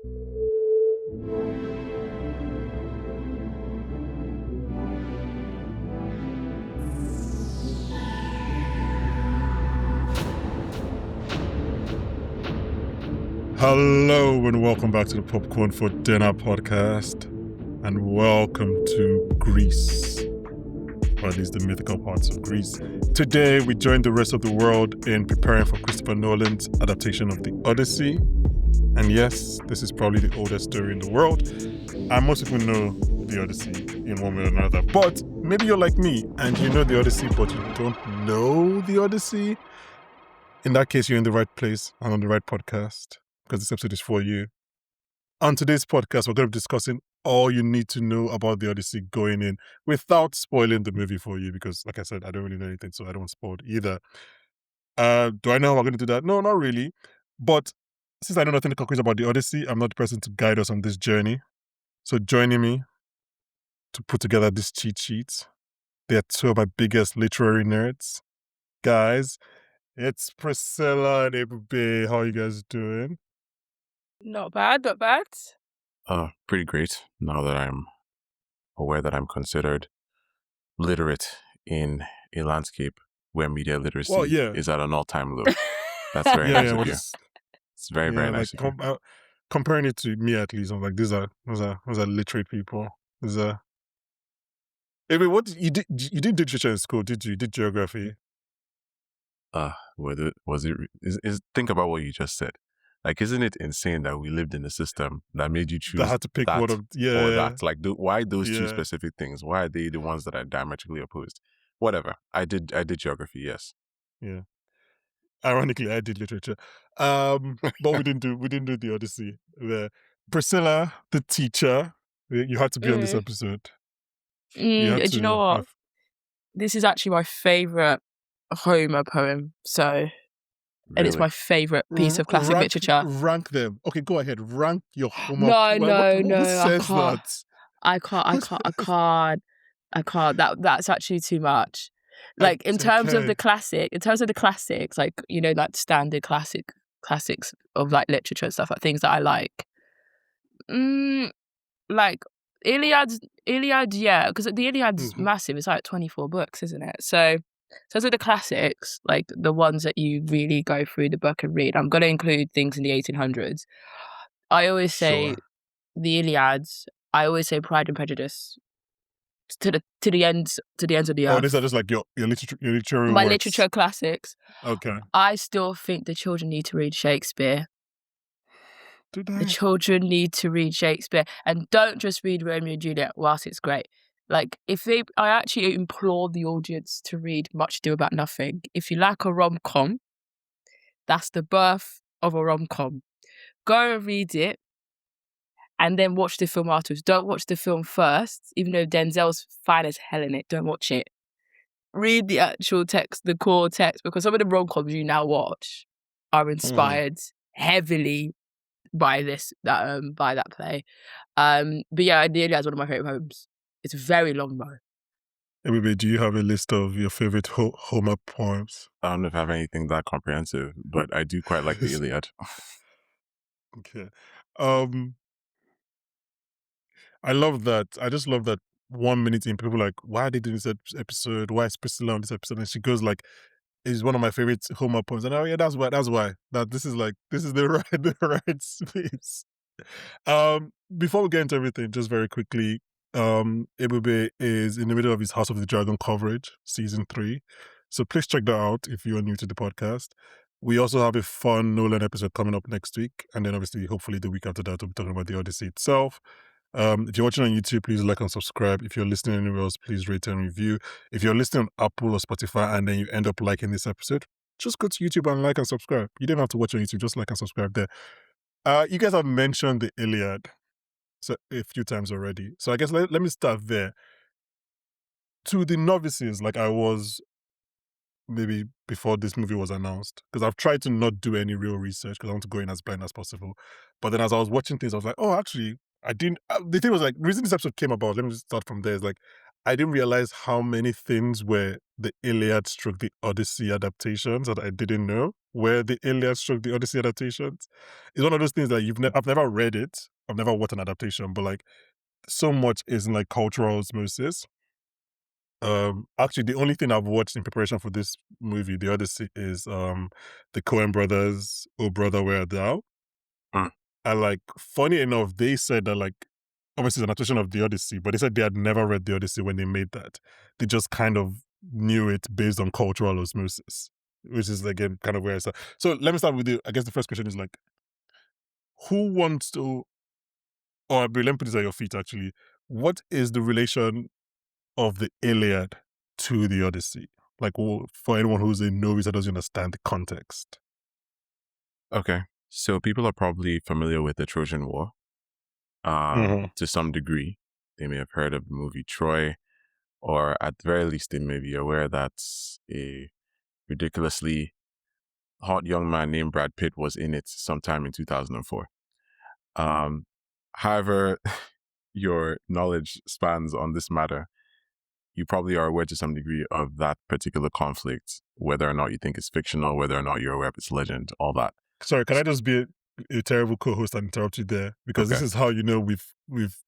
Hello and welcome back to the Popcorn for Dinner podcast, and welcome to Greece, or at least the mythical parts of Greece. Today we join the rest of the world in preparing for Christopher Nolan's adaptation of the Odyssey. And yes, this is probably the oldest story in the world, and most people know the Odyssey in one way or another. But maybe you're like me and you know the Odyssey but you don't know the Odyssey. In that case, you're in the right place and on the right podcast, because this episode is for you. On today's podcast, we're going to be discussing all you need to know about the Odyssey going in without spoiling the movie for you, because like I said, I don't really know anything, so I don't want spoiled either. Do I know how we're going to do that? No, not really. But since I know nothing concrete about the Odyssey, I'm not the person to guide us on this journey. So joining me to put together this cheat sheet, they're two of my biggest literary nerds. Guys, it's Pricilla and Ebube. How are you guys doing? Not bad, not bad. Pretty great, now that I'm aware that I'm considered literate in a landscape where media literacy is at an all-time low. That's very nice of you. It's very, very nice of you. Comparing it to me, at least, I'm like, those are literate people. Hey, wait, what you did literature in school, did you? You did geography? Think about what you just said. Like, isn't it insane that we lived in a system that made you choose that had to pick that one of or that? Like, why those two specific things? Why are they the ones that are diametrically opposed? Whatever. I did geography, yes. Yeah. Ironically, I did literature. But we didn't do the Odyssey. Pricilla, the teacher, you had to be on this episode. Do you know what? This is actually my favourite Homer poem, so... And it's my favourite piece of classic literature. Rank them. Okay, go ahead. Rank your Homer. No. Who says that? I can't. That's actually too much. Like, in terms of the classics, like, you know, like standard classics of like literature and stuff, like things that I like. Like Iliad, yeah, because the Iliad's massive. It's like 24 books, isn't it? So those are the classics, like the ones that you really go through the book and read. I'm going to include things in the 1800s. I always say the Iliad. I always say Pride and Prejudice to the ends of the earth. Oh, these are just like your literary my works. Literature classics. Okay. I still think the children need to read Shakespeare. Do they? The children need to read Shakespeare, and don't just read Romeo and Juliet whilst it's great. Like, I actually implore the audience to read Much Ado About Nothing. If you like a rom-com, that's the birth of a rom-com. Go and read it, and then watch the film afterwards. Don't watch the film first, even though Denzel's fine as hell in it. Don't watch it. Read the actual text, the core text, because some of the rom-coms you now watch are inspired heavily by that play. But yeah, the Iliad is one of my favourite poems. It's very long though. Ebube, do you have a list of your favorite Homer poems? I don't know if I have anything that comprehensive, but I do quite like the Iliad. Okay. I love that. I just love that 1 minute in, people are like, why are they doing this episode? Why is Priscilla on this episode? And she goes like, it's one of my favorite Homer poems. And that's why. That this is the right space. Before we get into everything, just very quickly, Ebube is in the middle of his House of the Dragon coverage, season 3. So please check that out if you are new to the podcast. We also have a fun Nolan episode coming up next week. And then obviously, hopefully the week after that, we'll be talking about the Odyssey itself. If you're watching on YouTube, please like and subscribe. If you're listening anywhere else, please rate and review. If you're listening on Apple or Spotify and then you end up liking this episode, just go to YouTube and like and subscribe. You don't have to watch on YouTube, just like and subscribe there. You guys have mentioned the Iliad a few times already. So I guess let me start there. To the novices, like I was maybe before this movie was announced, because I've tried to not do any real research because I want to go in as blind as possible. But then as I was watching things, I was like, oh, actually, I didn't. The thing was like, the reason this episode came about, let me just start from there, is like, I didn't realize how many things were the Iliad stroke the Odyssey adaptations that I didn't know were the Iliad stroke the Odyssey adaptations. It's one of those things that I've never read it. I've never watched an adaptation, but like so much is in like cultural osmosis. Actually, the only thing I've watched in preparation for this movie, The Odyssey, is the Coen brothers, Oh Brother, Where Art Thou? Mm. And like, funny enough, they said that like, obviously it's an adaptation of The Odyssey, but they said they had never read The Odyssey when they made that. They just kind of knew it based on cultural osmosis, which is again kind of where I start. So let me start with you. I guess the first question is like, who wants to, or let me put this at your feet actually. What is the relation of the Iliad to the Odyssey? Like, for anyone who's a novice that doesn't understand the context. Okay. So people are probably familiar with the Trojan War to some degree. They may have heard of the movie Troy, or at the very least, they may be aware that a ridiculously hot young man named Brad Pitt was in it sometime in 2004. However, your knowledge spans on this matter. You probably are aware to some degree of that particular conflict, whether or not you think it's fictional, whether or not you're aware of its legend, all that. Sorry, can I just be a terrible co-host and interrupt you there? Because This is how you know we've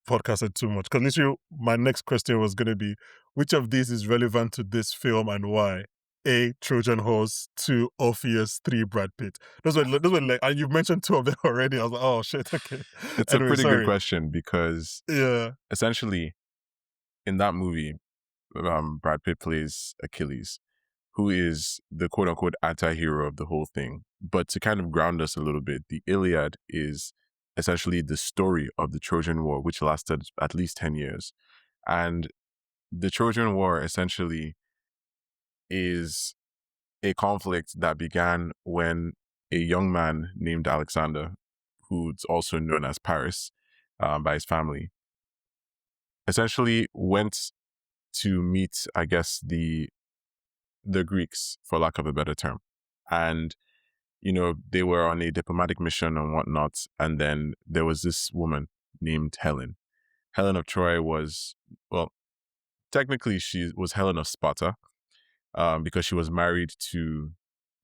podcasted too much. Because literally, my next question was going to be, which of these is relevant to this film and why? A, Trojan Horse. 2, Orpheus. 3, Brad Pitt. Those were like, and you've mentioned 2 of them already. I was like, oh shit, okay. It's anyway, a pretty good question because essentially, in that movie, Brad Pitt plays Achilles, who is the quote-unquote anti-hero of the whole thing. But to kind of ground us a little bit, the Iliad is essentially the story of the Trojan War, which lasted at least 10 years. And the Trojan War essentially is a conflict that began when a young man named Alexander, who's also known as Paris by his family, essentially went to meet, I guess, the Greeks, for lack of a better term. And, you know, they were on a diplomatic mission and whatnot. And then there was this woman named Helen. Helen of Troy was, well, technically she was Helen of Sparta because she was married to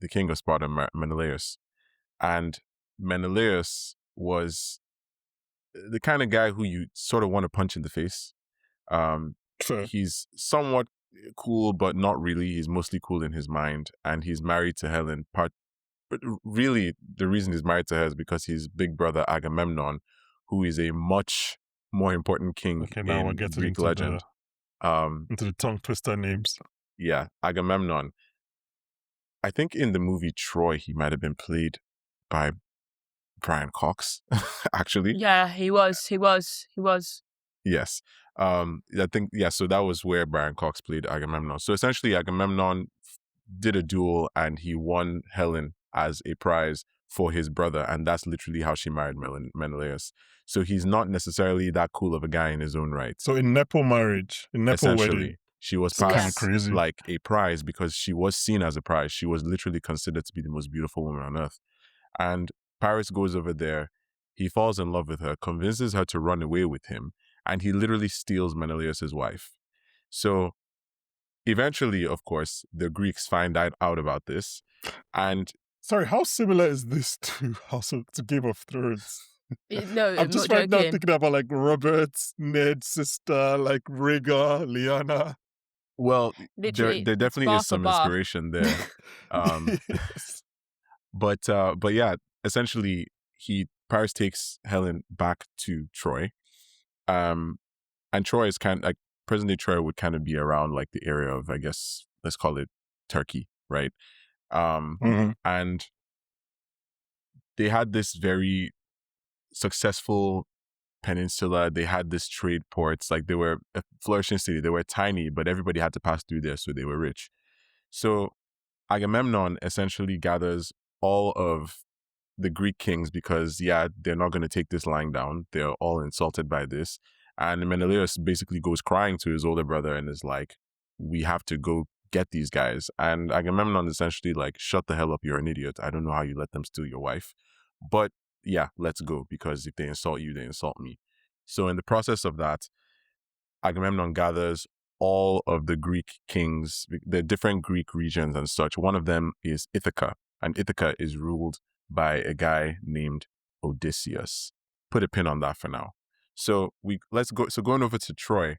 the king of Sparta, Menelaus. And Menelaus was the kind of guy who you sort of want to punch in the face. Sure. He's somewhat cool, but not really. He's mostly cool in his mind, and he's married to Helen. But really, the reason he's married to her is because his big brother Agamemnon, who is a much more important king in Greek legend. Into the tongue twister names. Yeah, Agamemnon. I think in the movie Troy, he might have been played by Brian Cox, actually. Yeah, he was. Yes. I think, so that was where Brian Cox played Agamemnon. So essentially, Agamemnon did a duel and he won Helen as a prize for his brother. And that's literally how she married Menelaus. So he's not necessarily that cool of a guy in his own right. So in Nepo marriage, in Nepo wedding, she was passed like a prize because she was seen as a prize. She was literally considered to be the most beautiful woman on earth. And Paris goes over there. He falls in love with her, convinces her to run away with him, and he literally steals Menelaus' wife. So eventually, of course, the Greeks find out about this. And sorry, how similar is this to Game of Thrones? No, I'm just right now thinking about like Robert, Ned's sister, like Rhaegar, Lyanna. Well, there definitely is some inspiration there. Yes. But yeah, essentially, Paris takes Helen back to Troy. And Troy is kind of like, present day Troy would kind of be around like the area of, I guess, let's call it Turkey, right? And they had this very successful peninsula. They had this trade ports, like they were a flourishing city. They were tiny, but everybody had to pass through there, so they were rich. So Agamemnon essentially gathers all of the Greek kings because, they're not going to take this lying down. They're all insulted by this. And Menelaus basically goes crying to his older brother and is like, we have to go get these guys. And Agamemnon essentially like, shut the hell up, you're an idiot. I don't know how you let them steal your wife. But let's go, because if they insult you, they insult me. So in the process of that, Agamemnon gathers all of the Greek kings, the different Greek regions and such. One of them is Ithaca, and Ithaca is ruled by a guy named Odysseus. Put a pin on that for now. So going over to Troy,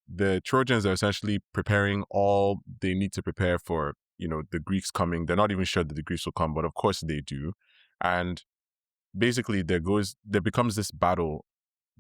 the Trojans are essentially preparing all they need to prepare for, the Greeks coming. They're not even sure that the Greeks will come, but of course they do. And basically there becomes this battle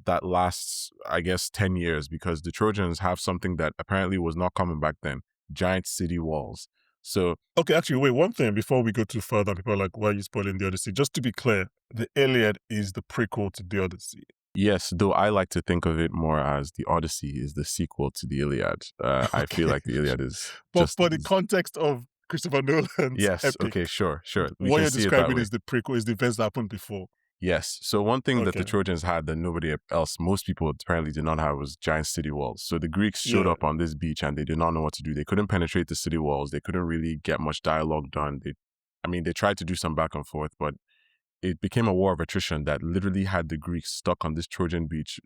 that lasts, I guess, 10 years because the Trojans have something that apparently was not common back then, giant city walls. So, okay, actually, wait, one thing before we go too further, people are like, why are you spoiling the Odyssey? Just to be clear, the Iliad is the prequel to the Odyssey. Yes, though I like to think of it more as the Odyssey is the sequel to the Iliad. Okay. I feel like the Iliad is but for the context of Christopher Nolan's epic, okay, sure. What you're describing is the prequel, is the events that happened before. Yes. So one thing that the Trojans had that nobody else, most people apparently did not have, was giant city walls. So the Greeks showed up on this beach and they did not know what to do. They couldn't penetrate the city walls. They couldn't really get much dialogue done. They tried to do some back and forth, but it became a war of attrition that literally had the Greeks stuck on this Trojan beach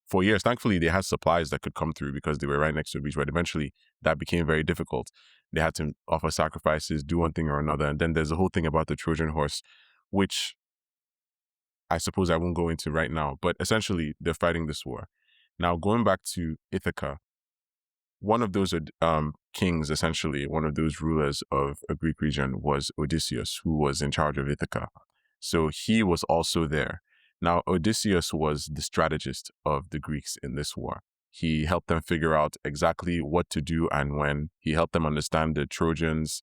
for years. Thankfully, they had supplies that could come through because they were right next to the beach, but eventually that became very difficult. They had to offer sacrifices, do one thing or another. And then there's a whole thing about the Trojan horse, which I suppose I won't go into right now, but essentially they're fighting this war. Now, going back to Ithaca, one of those kings, essentially, one of those rulers of a Greek region was Odysseus, who was in charge of Ithaca. So he was also there. Now, Odysseus was the strategist of the Greeks in this war. He helped them figure out exactly what to do and when. He helped them understand the Trojans'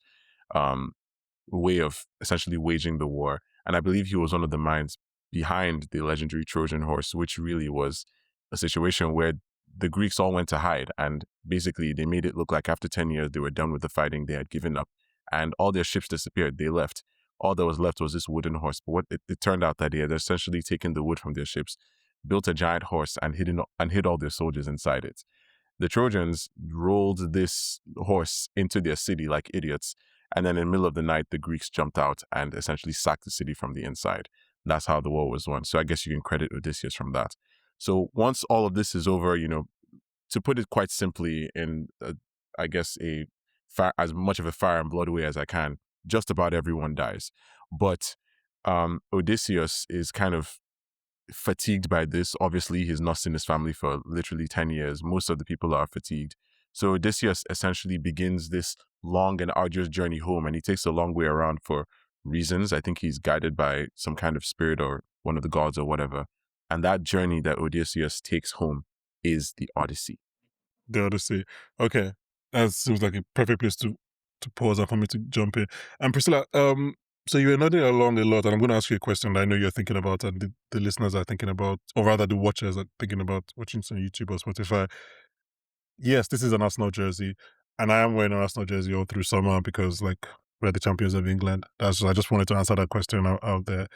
way of essentially waging the war. And I believe he was one of the minds behind the legendary Trojan horse, which really was a situation where the Greeks all went to hide. And basically, they made it look like after 10 years, they were done with the fighting. They had given up. And all their ships disappeared. They left. All that was left was this wooden horse. But what it turned out that they had essentially taken the wood from their ships, built a giant horse, and hid all their soldiers inside it. The Trojans rolled this horse into their city like idiots. And then in the middle of the night, the Greeks jumped out and essentially sacked the city from the inside. That's how the war was won. So I guess you can credit Odysseus from that. So once all of this is over, to put it quite simply in, I guess, as much of a fire and blood way as I can, just about everyone dies. But Odysseus is kind of fatigued by this. Obviously, he's not seen his family for literally 10 years. Most of the people are fatigued. So Odysseus essentially begins this long and arduous journey home, and he takes a long way around for reasons. I think he's guided by some kind of spirit or one of the gods or whatever. And that journey that Odysseus takes home is the Odyssey. The Odyssey. Okay. That seems like a perfect place to pause and for me to jump in. And Pricilla, so you were nodding along a lot, and I'm going to ask you a question that I know you're thinking about and the listeners are thinking about, or rather the watchers are thinking about watching some YouTube or Spotify. Yes, this is an Arsenal jersey, and I am wearing an Arsenal jersey all through summer because, we're the champions of England. I just wanted to answer that question out there.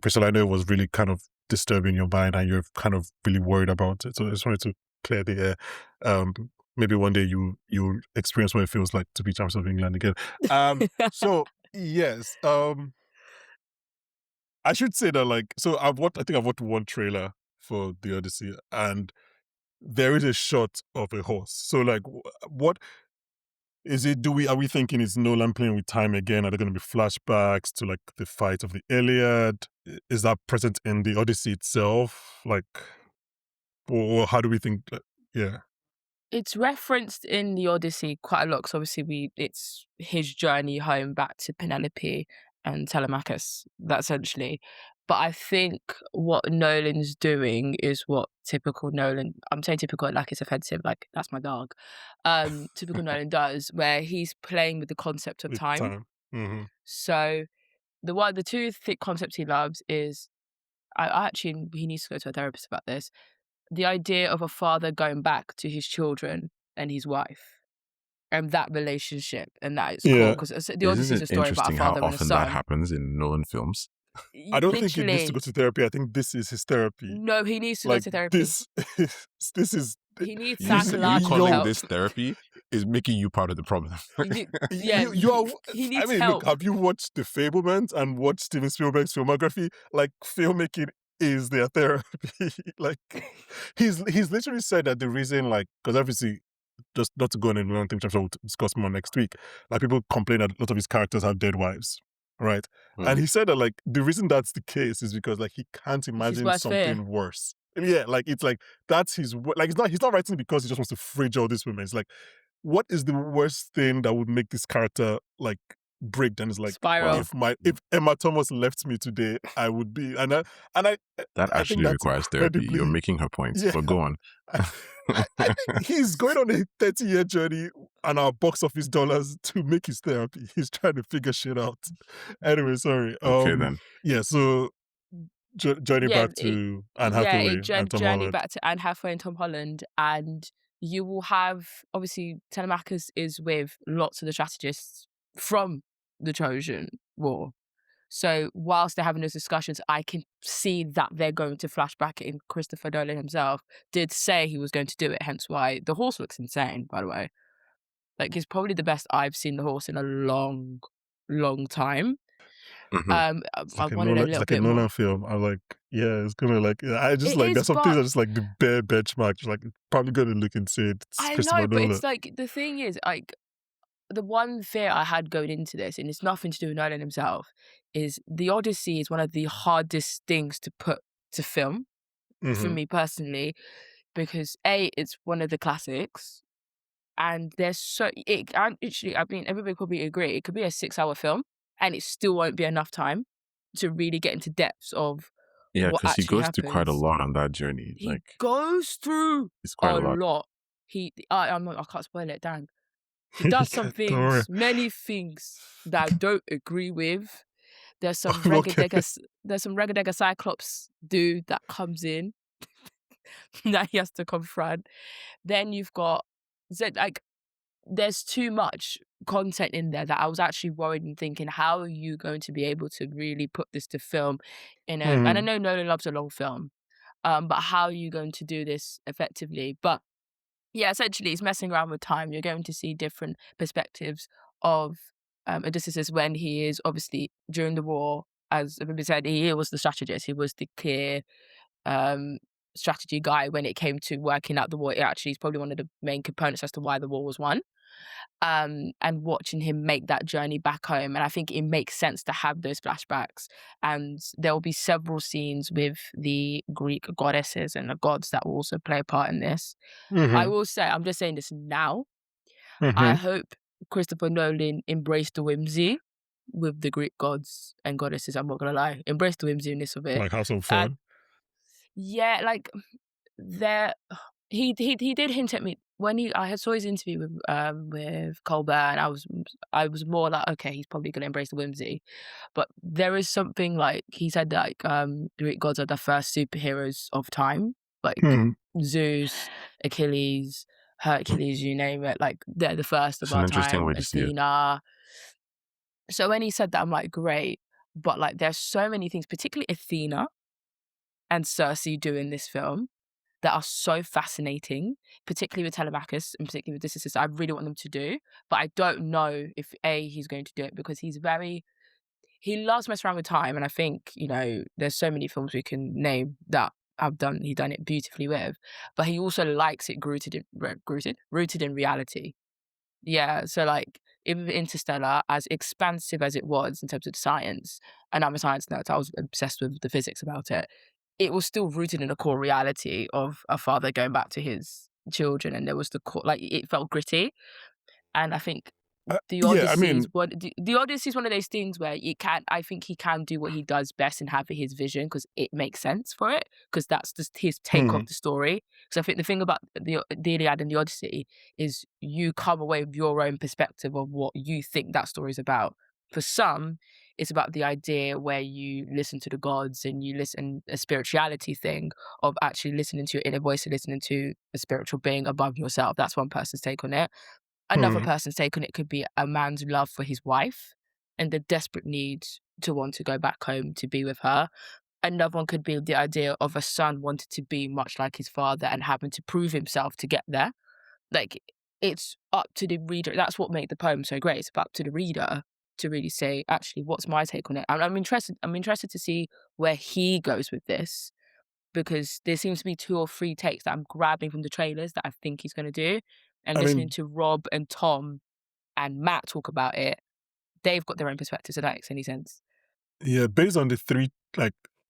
Priscilla, I know it was really kind of disturbing your mind and you're kind of really worried about it. So I just wanted to clear the air. Maybe one day you'll experience what it feels like to be champions of England again. So, yes. I should say that, I think I've watched one trailer for The Odyssey and there is a shot of a horse. So, what is it? Are we thinking it's Nolan playing with time again? Are there going to be flashbacks to the fight of the Iliad? Is that present in the Odyssey itself? Or how do we think? Yeah, it's referenced in the Odyssey quite a lot because obviously it's his journey home back to Penelope and Telemachus, that essentially. But I think what Nolan's doing is what typical Nolan, I'm saying typical like it's offensive, like that's my dog, typical Nolan does, where he's playing with the concept of time. Mm-hmm. So the two concepts he loves is, he needs to go to a therapist about this, the idea of a father going back to his children and his wife. And that relationship, and that is cool because the Odyssey is a story about a father and a son. Often that happens in Nolan films. I don't think he needs to go to therapy. I think this is his therapy. No, he needs to go to therapy. This is. He needs psychological calling help. This therapy is making you part of the problem. He needs help. Look, have you watched The Fablemans and watched Steven Spielberg's filmography? Filmmaking is their therapy. He's literally said that the reason, because obviously just not to go on a long thing, which I'm sure we'll discuss more next week. Like, people complain that a lot of his characters have dead wives, right? And he said that, like, the reason that's the case is because, like, he can't imagine something worse. Yeah, like, it's like, that's his, like, he's not writing because he just wants to fridge all these women. It's like, what is the worst thing that would make this character, like, break? Then it's like, spiral. If Emma Thomas left me today, I would be, and that actually requires therapy. You're making her points, but go on. I think he's going on a 30-year journey on our box office dollars to make his therapy. He's trying to figure shit out. Anyway, sorry. Okay, then. Yeah, so journey back to Anne Hathaway and Tom Holland. Back to Anne Hathaway and Tom Holland, and you will have, obviously, Telemachus is with lots of the strategists from the Trojan War. So whilst they're having those discussions, I can see that they're going to flash back in. Christopher Nolan himself did say he was going to do it, hence why the horse looks insane, by the way. Like, it's probably the best I've seen the horse in a long, long time. It's like a Nolan film. I'm like, yeah, it's gonna, like, I just, like, there's some things that are just like the bare benchmark. Just, like, it's probably gonna look insane. I know, but it's like, the thing is, like, the one fear I had going into this, and it's nothing to do with Nolan himself, is the Odyssey is one of the hardest things to put to film for me personally, because it's one of the classics, and actually, I mean, everybody probably agree, it could be a 6-hour film, and it still won't be enough time to really get into depths of because he goes through quite a lot on that journey. He goes through a lot. I can't spoil it, dang. He does some things, many things that I don't agree with. There's some Regadega Cyclops dude that comes in that he has to confront. Then you've got, like, there's too much content in there that I was actually worried and thinking, how are you going to be able to really put this to film in a, and I know Nolan loves a long film, but how are you going to do this effectively? But yeah, essentially, it's messing around with time. You're going to see different perspectives of Odysseus when he is, obviously, during the war, as Ebube said, he was the strategist. He was the clear strategy guy when it came to working out the war. It actually is probably one of the main components as to why the war was won. And watching him make that journey back home. And I think it makes sense to have those flashbacks. And there will be several scenes with the Greek goddesses and the gods that will also play a part in this. I will say, I'm just saying this now, I hope Christopher Nolan embraced the whimsy with the Greek gods and goddesses. I'm not going to lie. Embrace the whimsy in this of it. Like, have some fun. Yeah, like, he did hint at me when I saw his interview with Colbert, and I was more like, okay, he's probably gonna embrace the whimsy, but there is something, like, he said that, like, Greek gods are the first superheroes of time, like Zeus, Achilles, Hercules, you name it, like, they're the first of our time. Athena. So when he said that, I'm like, great, but, like, there's so many things, particularly Athena and Circe doing this film, that are so fascinating, particularly with Telemachus and particularly with Odysseus. I really want them to do, but I don't know if he's going to do it, because he loves messing around with time, and I think, you know, there's so many films we can name that he's done it beautifully with, but he also likes it rooted in reality. Yeah, so, like, even Interstellar, as expansive as it was in terms of the science, and I'm a science nerd, so I was obsessed with the physics about it, it was still rooted in a core reality of a father going back to his children, and there was the core, like, it felt gritty. And I think the Odyssey the Odyssey is one of those things where I think he can do what he does best and have his vision, because it makes sense for it, because that's just his take of the story. So I think the thing about the Iliad and the Odyssey is you come away with your own perspective of what you think that story is about. For some, it's about the idea where you listen to the gods and you listen, a spirituality thing of actually listening to your inner voice and listening to a spiritual being above yourself. That's one person's take on it. Another person's take on it could be a man's love for his wife and the desperate need to want to go back home to be with her. Another one could be the idea of a son wanting to be much like his father and having to prove himself to get there. Like, it's up to the reader. That's what made the poem so great. It's up to the reader to really say, actually, what's my take on it? I'm interested to see where he goes with this, because there seems to be 2 or 3 takes that I'm grabbing from the trailers that I think he's going to do. and listening to Rob and Tom and Matt talk about it, they've got their own perspective, so that makes any sense. Yeah, based on the three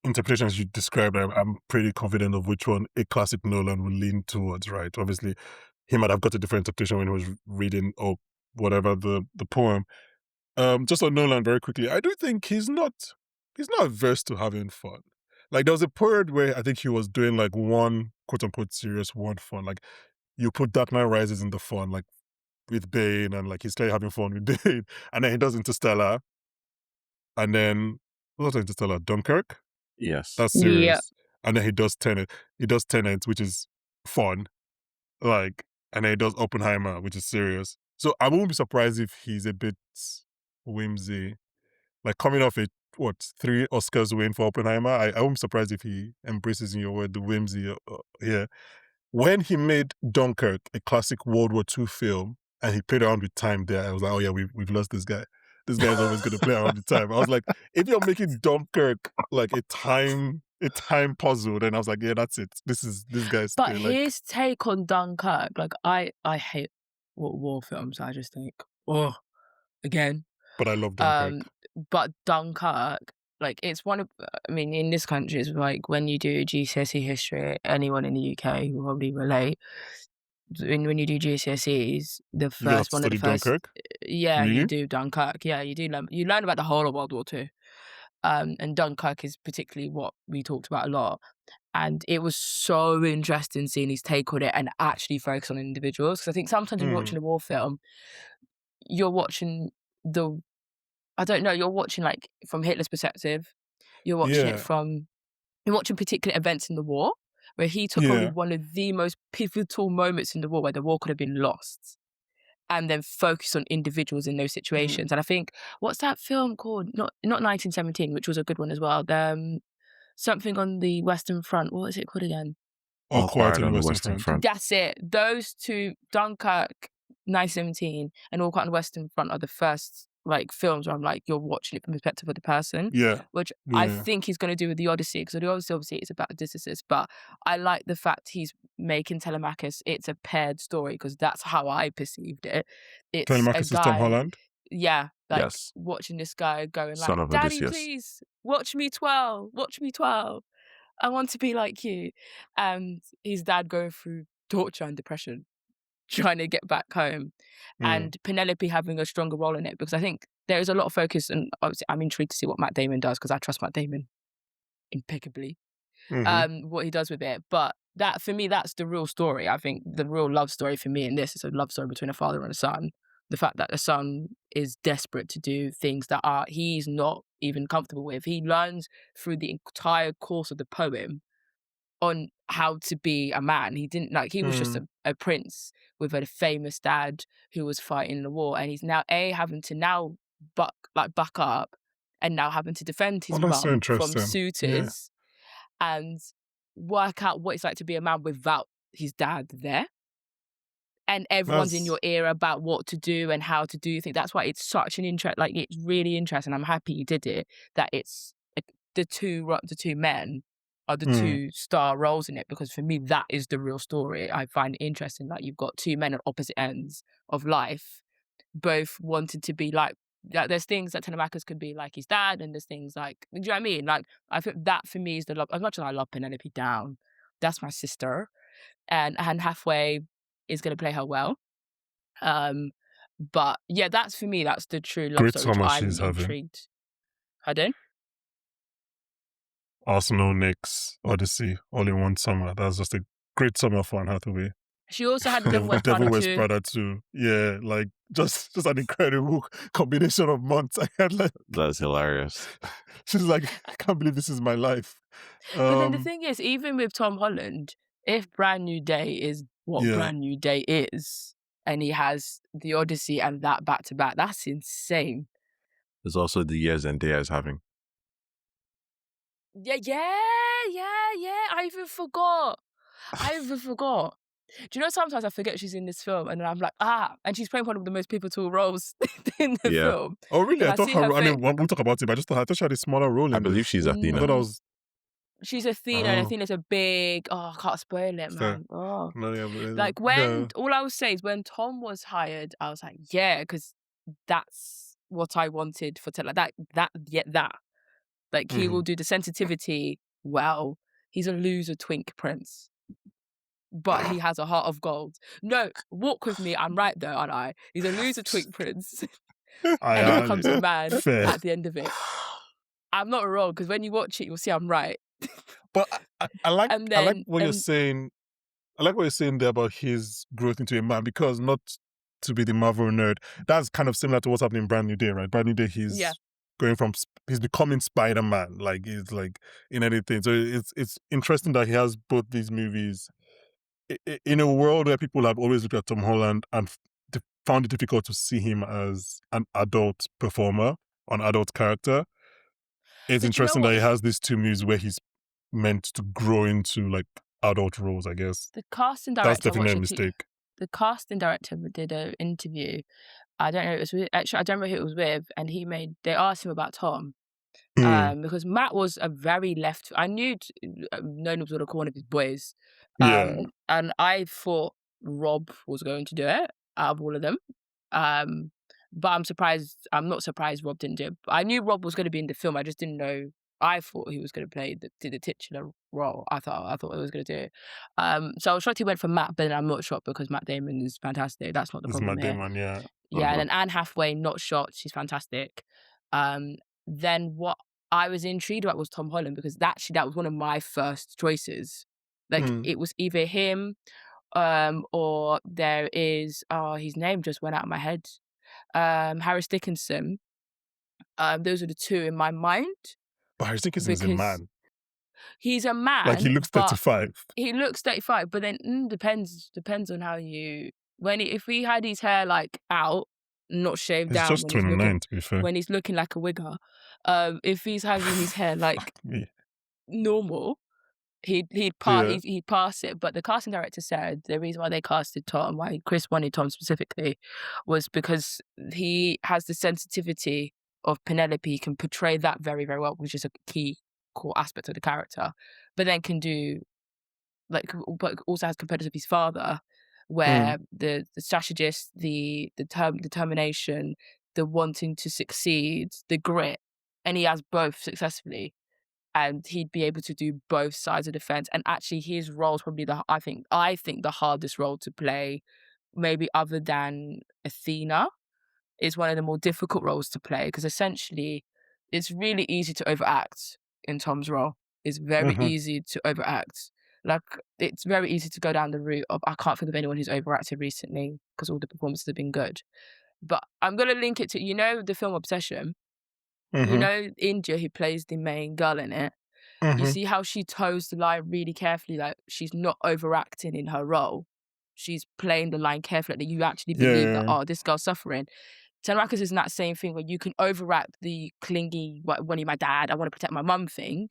interpretations you described, I'm pretty confident of which one a classic Nolan will lean towards, right? Obviously, he might have got a different interpretation when he was reading or whatever the poem. Just on Nolan very quickly, I do think he's not averse to having fun. Like, there was a period where I think he was doing like one quote unquote serious, one fun. Like, you put Dark Knight Rises in the fun, like with Bane, and like he's clearly having fun with Bane, and then he does Interstellar, and then what's Interstellar? Dunkirk. Yes, that's serious. And then he does Tenet. He does Tenet, which is fun, like, and then he does Oppenheimer, which is serious. So I won't be surprised if he's a bit whimsy, like coming off 3 Oscars win for Oppenheimer. I won't be surprised if he embraces, in your word, the whimsy here. When he made Dunkirk, a classic World War II film, and he played around with time there, I was like, oh yeah, we've lost this guy. This guy's always going to play around with time. I was like, if you're making Dunkirk like a time puzzle, then I was like, yeah, that's it. This guy's. But his take on Dunkirk, like I hate war films. I just think, again. But I love Dunkirk. But Dunkirk, like, it's one of, I mean, in this country, it's like when you do GCSE history, anyone in the UK will probably relate. When you do GCSEs, the first one of the first, Dunkirk? Yeah, really? You do Dunkirk. Yeah, you do you learn about the whole of World War II, and Dunkirk is particularly what we talked about a lot. And it was so interesting seeing his take on it and actually focus on individuals. Because I think sometimes when you're watching a war film, you're watching you're watching like from Hitler's perspective. You're watching it from, you're watching particular events in the war, where he took on one of the most pivotal moments in the war where the war could have been lost, and then focus on individuals in those situations. And I think, what's that film called? Not 1917, which was a good one as well. Something on the Western Front. What is it called again? All Quiet on the Western Front. That's it. Those two, Dunkirk, 1917, and All Quiet on the Western Front, are the first like films where I'm like, you're watching it from the perspective of the person. Yeah. Which I think he's going to do with the Odyssey, because the Odyssey obviously is about Odysseus, but I like the fact he's making Telemachus, it's a paired story, because that's how I perceived it. It's Telemachus is Tom Holland? Yeah. Like, watching this guy going Son like, of Daddy, Odysseus. please, watch me 12. I want to be like you. And his dad going through torture and depression, trying to get back home, and Penelope having a stronger role in it, because I think there is a lot of focus, and obviously I'm intrigued to see what Matt Damon does, because I trust Matt Damon impeccably, what he does with it. But that, for me, that's the real story. I think the real love story for me in this is a love story between a father and a son. The fact that the son is desperate to do things that he's not even comfortable with. He learns through the entire course of the poem on how to be a man. He didn't, like, he was just a prince with a famous dad who was fighting in the war, and he's now having to now buck up, and now having to defend his mum from suitors, and work out what it's like to be a man without his dad there. And everyone's in your ear about what to do and how to do things. That's why it's such an interest. Like, it's really interesting. I'm happy you did it. That it's the two men are the two star roles in it, because for me that is the real story. I find it interesting that you've got two men at opposite ends of life, both wanted to be like there's things that Telemachus could be like his dad, and there's things like, do you know what I mean? Like, I think that for me is the love. As much as I love Penelope Down, that's my sister, and Hathaway is going to play her well. But yeah, that's for me, that's the true love Great story. summer I'm she's intrigued. Pardon? Arsenal, Knicks, Odyssey, all in one summer. That's just a great summer for Anne Hathaway. She also had Devil Wears Prada too. Yeah, like just an incredible combination of months. I had like, that's hilarious. She's like, I can't believe this is my life. But then the thing is, even with Tom Holland, if Brand New Day is what Brand New Day is, and he has the Odyssey and that back to back, that's insane. There's also the year Zendaya is having. Yeah. I even forgot. Do you know, sometimes I forget she's in this film, and then I'm like, and she's playing one of the most pivotal roles in the film. Oh, really? I thought we'll talk about it, but I thought she had a smaller role in I believe she's Athena. I thought I was... She's Athena, and Athena's a big. Oh, I can't spoil it, man. Oh, like when all I would say is when Tom was hired, I was like, yeah, because that's what I wanted for like that. Like he will do the sensitivity well. He's a loser twink prince, but he has a heart of gold. No, walk with me. I'm right there, aren't I? He's a loser twink prince, and he becomes a man at the end of it. I'm not wrong because when you watch it, you'll see I'm right. But I like what you're saying. I like what you're saying there about his growth into a man, because not to be the Marvel nerd, that's kind of similar to what's happening in Brand New Day, right? Brand New Day, he's becoming Spider-Man, like he's like in anything. So it's interesting that he has both these movies in a world where people have always looked at Tom Holland and found it difficult to see him as an adult performer, an adult character. It's interesting that he has these two movies where he's meant to grow into like adult roles, I guess. The casting director, that's definitely a mistake. The casting director did an interview. I don't know. I don't remember who it was with, and they asked him about Tom, because Matt was a very left. I knew Nolan was going to call one of his boys, and I thought Rob was going to do it out of all of them. But I'm not surprised Rob didn't do it. I knew Rob was going to be in the film. I just didn't know. I thought he was going to play the titular role. I thought he was going to do it. So I was shocked he went for Matt, but I'm not shocked because Matt Damon is fantastic. That's not the problem. Matt Damon, yeah. Yeah, and then Anne Hathaway, not shocked. She's fantastic. Then what I was intrigued about was Tom Holland, because that was one of my first choices. Like it was either him, or there is his name just went out of my head. Harris Dickinson. Those are the two in my mind. But Harris Dickinson is a man. He's a man. Like he looks 35. He looks 35, but then depends on how you if he had his hair like out, not shaved down. He's just 29 to be fair. When he's looking like a wigger. If he's having his hair like normal, he'd pass it. But the casting director said the reason why they casted Tom, why Chris wanted Tom specifically, was because he has the sensitivity of Penelope. He can portray that very, very well, which is a key core aspect of the character. But then can do but also has compared to his father, where the strategist, the determination, the wanting to succeed, the grit, and he has both successfully. And he'd be able to do both sides of the fence. And actually, his role is probably I think the hardest role to play, maybe other than Athena, is one of the more difficult roles to play, because essentially, it's really easy to overact in Tom's role. It's very easy to overact. Like, it's very easy to go down the route of, I can't think of anyone who's overacted recently because all the performances have been good. But I'm going to link it to, the film Obsession. India, who plays the main girl in it. You see how she toes the line really carefully. Like, she's not overacting in her role. She's playing the line carefully. That you actually believe that, this girl's suffering. Tenrakas is in that same thing where you can overact the clingy, wanting my dad, I want to protect my mum thing.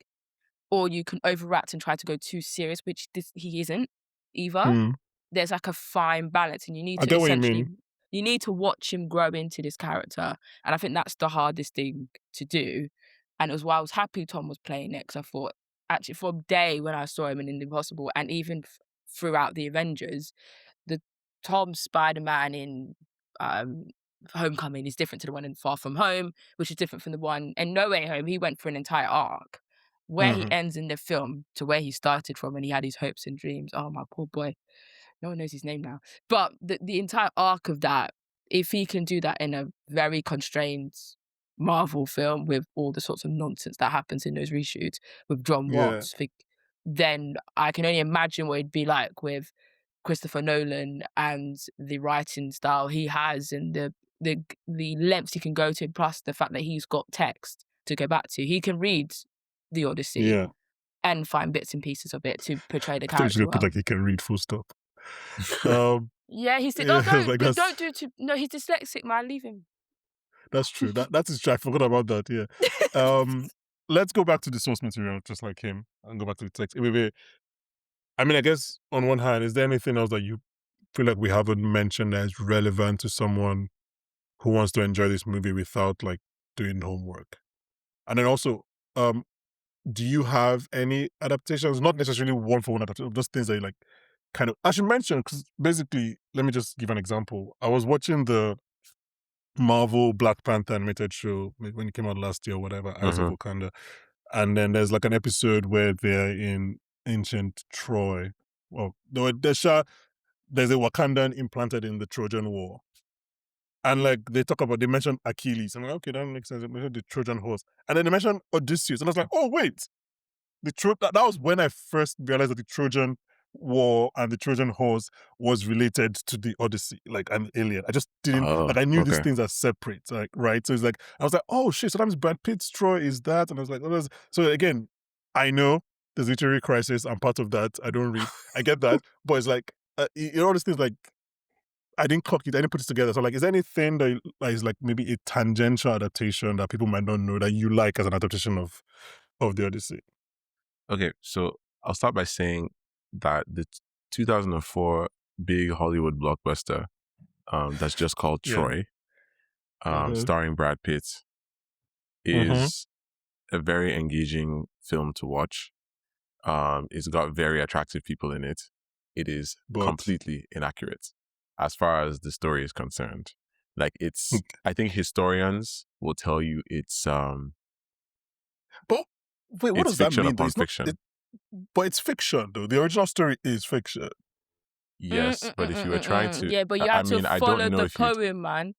Or you can overact and try to go too serious, which he isn't either. There's like a fine balance, and you need to you need to watch him grow into this character. And I think that's the hardest thing to do. And it was why I was happy Tom was playing it, because I thought, actually, from day when I saw him in Impossible, and even throughout the Avengers, the Tom Spider-Man in Homecoming is different to the one in Far From Home, which is different from the one in No Way Home. He went for an entire arc. Where he ends in the film to where he started from when he had his hopes and dreams. Oh, my poor boy. No one knows his name now. But the entire arc of that, if he can do that in a very constrained Marvel film with all the sorts of nonsense that happens in those reshoots with John Watts, then I can only imagine what it'd be like with Christopher Nolan and the writing style he has, and the lengths he can go to, plus the fact that he's got text to go back to. He can read the Odyssey and find bits and pieces of it to portray the character. Well. Put like he can read full stop. He's don't do too. No, he's dyslexic, man. Leave him. That's true. That is true. I forgot about that. Yeah. Let's go back to the source material, just like him, and go back to the text. I mean, I guess on one hand, is there anything else that you feel like we haven't mentioned that is relevant to someone who wants to enjoy this movie without like doing homework? And then also, do you have any adaptations? Not necessarily one for one adaptation, just things that you like kind of, I should mention, because basically, let me just give an example. I was watching the Marvel Black Panther animated show when it came out last year or whatever, Eyes of Wakanda. And then there's like an episode where they're in ancient Troy. Well, there's a Wakandan implanted in the Trojan War. And like they mention Achilles. I'm like, okay, that makes sense. They mentioned the Trojan horse. And then they mentioned Odysseus. And I was like, oh, wait. That was when I first realized that the Trojan War and the Trojan horse was related to the Odyssey, like an Iliad. I just didn't, I knew these things are separate, like, right? So it's like, I was like, oh shit, sometimes Brad Pitt's Troy is that. And I was like, oh, so again, I know there's literary crisis. I'm part of that. I don't read. I get that. But it's like, all these things, like, I didn't clock it. I didn't put it together. So like, is there anything that is like maybe a tangential adaptation that people might not know that you like as an adaptation of the Odyssey? Okay, so I'll start by saying that the 2004 big Hollywood blockbuster that's just called Troy, starring Brad Pitt, is a very engaging film to watch. It's got very attractive people in it. It is completely inaccurate as far as the story is concerned. Like, it's, I think historians will tell you it's but wait, what does that mean? Upon fiction. But it's fiction, though. The original story is fiction. Yes, but if you were trying to, yeah, but you have to follow the poem, man.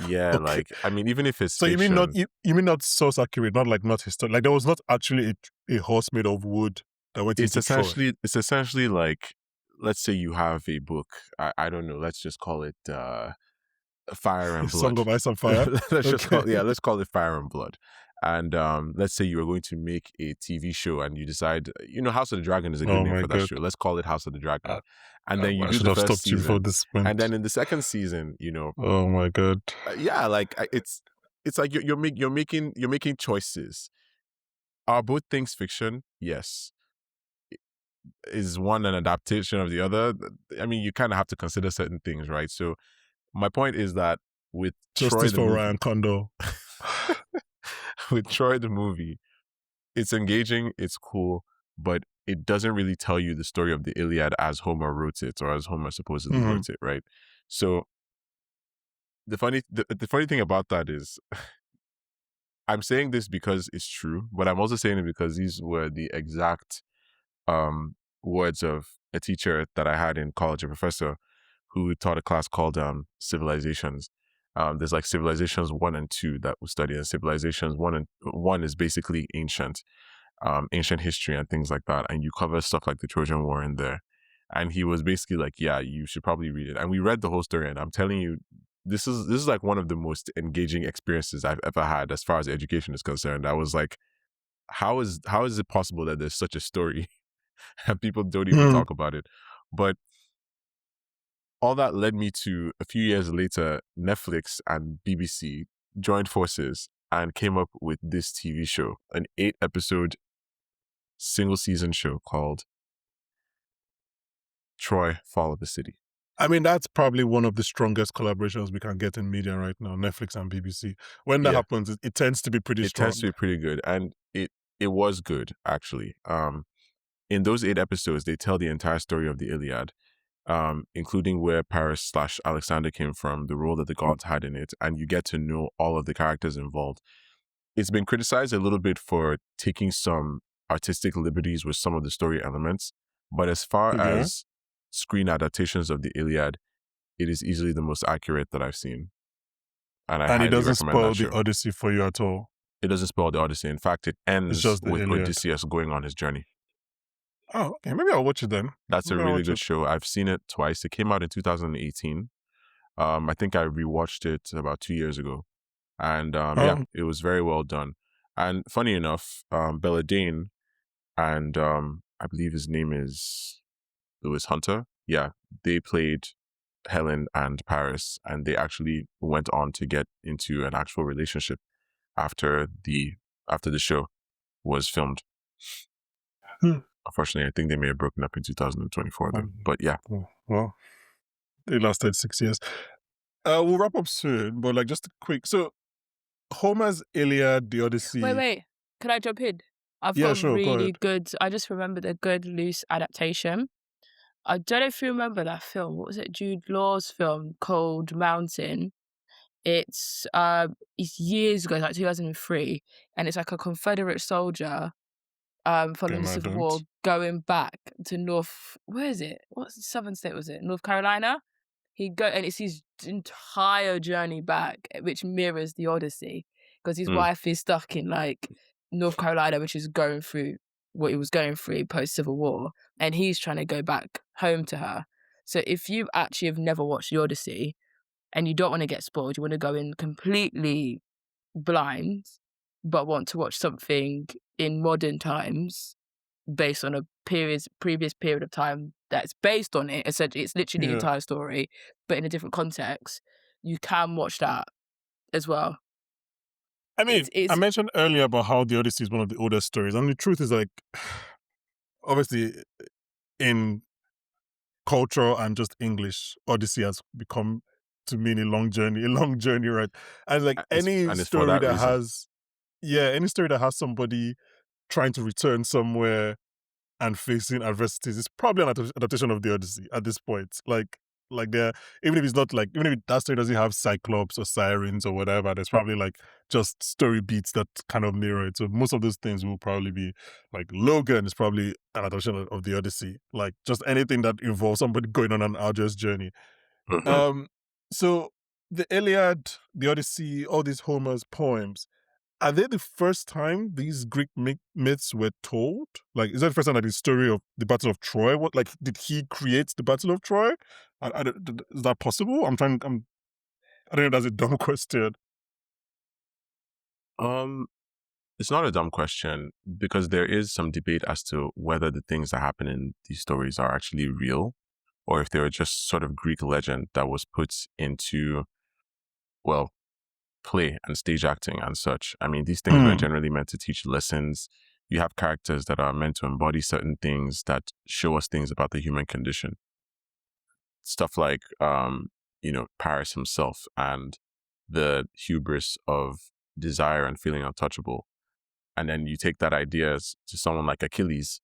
Yeah, like, I mean, even if it's so fiction, you mean not source accurate, not historical. Like, there was not actually a horse made of wood that went into Troy. It's essentially like, let's say you have a book. I don't know. Let's just call it Fire and Blood. Song of Ice and Fire. let's call it Fire and Blood. And let's say you are going to make a TV show and you decide, House of the Dragon is a good name for that show. Let's call it House of the Dragon. And then you do the first season. And then in the second season, Oh my God. Yeah, like it's like you're making choices. Are both things fiction? Yes. Is one an adaptation of the other? I mean, you kind of have to consider certain things, right? So my point is that with Justice for Ryan Condor. With Troy the movie, it's engaging, it's cool, but it doesn't really tell you the story of the Iliad as Homer wrote it or as Homer supposedly wrote it, right? So the funny thing about that is I'm saying this because it's true, but I'm also saying it because these were the exact words of a teacher that I had in college, a professor who taught a class called Civilizations. There's like Civilizations 1 and 2 that we study, and Civilizations 1 is basically ancient history and things like that, and you cover stuff like the Trojan War in there. And he was basically like, yeah, you should probably read it. And we read the whole story, and I'm telling you, this is like one of the most engaging experiences I've ever had as far as education is concerned. I was like, how is it possible that there's such a story and people don't even talk about it? But all that led me to, a few years later, Netflix and BBC joined forces and came up with this TV show, an 8-episode single season show called Troy, Fall of the City. I mean, that's probably one of the strongest collaborations we can get in media right now, Netflix and BBC. When that happens, it tends to be pretty strong. It tends to be pretty good. And it was good, actually. In those 8 episodes, they tell the entire story of the Iliad, including where Paris / Alexander came from, the role that the gods had in it, and you get to know all of the characters involved. It's been criticized a little bit for taking some artistic liberties with some of the story elements, but as far as screen adaptations of the Iliad, it is easily the most accurate that I've seen. And it doesn't spoil the Odyssey for you at all. It doesn't spoil the Odyssey. In fact, it ends with Odysseus going on his journey. Oh, okay. Maybe I'll watch it then. That's a really good show. I've seen it twice. It came out in 2018. I think I rewatched it about 2 years ago. And it was very well done. And funny enough, Belladine and I believe his name is Lewis Hunter. Yeah, they played Helen and Paris, and they actually went on to get into an actual relationship after the show was filmed. Unfortunately, I think they may have broken up in 2024 then. But yeah. Well, they lasted 6 years. We'll wrap up soon, but like just a quick. So Homer's Iliad, the Odyssey. Wait. Can I jump in? I've Yeah, got a sure, go really ahead. good. I just remembered a good loose adaptation. I don't know if you remember that film. What was it? Jude Law's film called Mountain. It's years ago, like 2003, and it's like a Confederate soldier following Then the I Civil War don't. going back to where is it? What southern state was it? North Carolina? And it's his entire journey back, which mirrors the Odyssey, because his wife is stuck in like North Carolina, which is going through what he was going through post Civil War, and he's trying to go back home to her. So if you actually have never watched the Odyssey and you don't want to get spoiled, you want to go in completely blind, but want to watch something in modern times based on a previous period of time that's based on it. Essentially, it's literally the entire story, but in a different context. You can watch that as well. I mean, I mentioned earlier about how the Odyssey is one of the oldest stories, and the truth is, like, obviously, in culture and just English, Odyssey has become to mean a long journey, right? And like any story that has somebody trying to return somewhere and facing adversities, it's probably an adaptation of the Odyssey at this point. Even if that story doesn't have Cyclops or sirens or whatever, there's probably like just story beats that kind of mirror it. So most of those things will probably be like Logan is probably an adaptation of the Odyssey. Like just anything that involves somebody going on an arduous journey. So the Iliad, the Odyssey, all these Homer's poems, are they the first time these Greek myths were told? Like, is that the first time that the story of the Battle of Troy? Did he create the Battle of Troy? Is that possible? I don't know if that's a dumb question. It's not a dumb question, because there is some debate as to whether the things that happen in these stories are actually real, or if they were just sort of Greek legend that was put into, well, play and stage acting and such. I mean, these things were generally meant to teach lessons. You have characters that are meant to embody certain things that show us things about the human condition. Stuff like, Paris himself and the hubris of desire and feeling untouchable. And then you take that idea to someone like Achilles,